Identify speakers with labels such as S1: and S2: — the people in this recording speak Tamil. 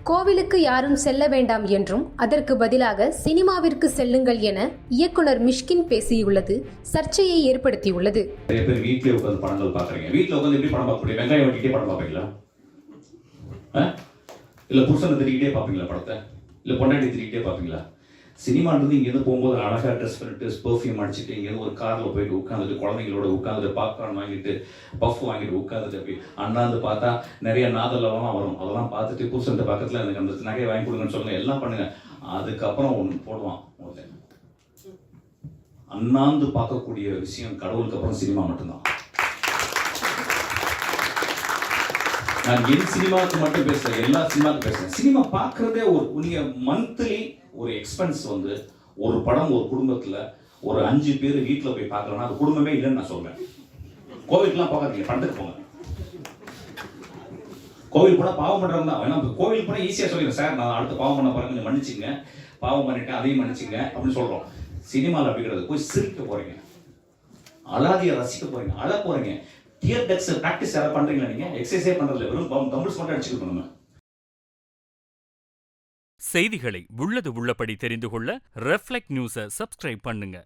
S1: கோவிலுக்கு யாரும் செல்ல வேண்டாம் என்றும் அதற்கு பதிலாக சினிமாவிற்கு செல்லுங்கள் என இயக்குனர் மிஷ்கின் பேசியுள்ளது சர்ச்சையை ஏற்படுத்தியுள்ளது.
S2: நிறைய பேர் வீட்டிலே உட்காந்து படங்கள் பாக்குறீங்க. வீட்டில் உட்காந்து எப்படி படம் பார்க்க முடியும்? வெங்காயம் வெட்டிக்கிட்டே படம் பார்ப்பீங்களா? இல்ல புருஷனை திரிக்கிட்டே பார்ப்பீங்களா படத்தை? இல்ல பொண்டாட்டி திரிக்கிட்டே பார்ப்பீங்களா? சினிமான்றது இங்கேருந்து போகும்போது அழகாக ட்ரெஸ் பண்ணிட்டு பெர்ஃப்யூம் அடிச்சுட்டு இங்கேருந்து ஒரு காரில் போயிட்டு உட்காந்துட்டு குழந்தைங்களோட உட்காந்துட்டு பாப்கார்ன் வாங்கிட்டு பஃப் வாங்கிட்டு உட்காந்துட்டு போய் அண்ணாந்து பார்த்தா நிறைய நாதல்லாம் வரும். அதெல்லாம் பார்த்துட்டு புருஷன்ட்டு பக்கத்தில் எனக்கு அந்த நகையை வாங்கி கொடுங்கன்னு சொல்லுங்க, எல்லாம் பண்ணுங்க. அதுக்கப்புறம் ஒன்று போடுவான் ஒருத்தன். அண்ணாந்து பார்க்கக்கூடிய விஷயம் கடவுளுக்கு அப்புறம் சினிமா மட்டும்தான். நான் என் சினிமாவுக்கு மட்டும் பேசுறேன், எல்லா சினிமாவுக்கும் பேசுறேன். சினிமா பார்க்கறதே நீங்க மந்த்லி ஒரு எக்ஸ்பென்ஸ் ஒரு படம் ஒரு குடும்பத்துல ஒரு 5 பேர் வீட்டுல போய் பார்க்கலன்னா அது குடும்பமே இல்லைன்னு நான் சொல்றேன். கோவிலுக்குலாம் பார்க்காதீங்க, படத்துக்கு போங்க. கோவில் போனா பாவம் பண்றவங்க தான். ஏன்னா கோவில் போனா ஈஸியா சொல்லிடுறேன், சார் நான் அடுத்த பாவம் பண்ண போறேன், கொஞ்சம் மன்னிச்சுங்க, பாவம் பண்ணிட்டேன் அதையும் மன்னிச்சுங்க அப்படின்னு சொல்றோம். சினிமாவில் அப்படி கிடையாது. போய் சிரிக்க போறீங்க, அலாதியை ரசிக்க போறீங்க, அழ போறீங்க. டியர் டெக்ஸ் பிராக்டிஸ் யாராவது பண்றீங்களா? நீங்க எக்ஸசைஸே பண்றதில்ல, வெறும் தம்பிள்ஸ் மட்டும் அடிச்சுட்டு நம்ம.
S3: செய்திகளை உள்ளது உள்ளபடி தெரிந்து கொள்ள ரெஃப்ளெக்ட் நியூஸை சப்ஸ்கிரைப் பண்ணுங்க.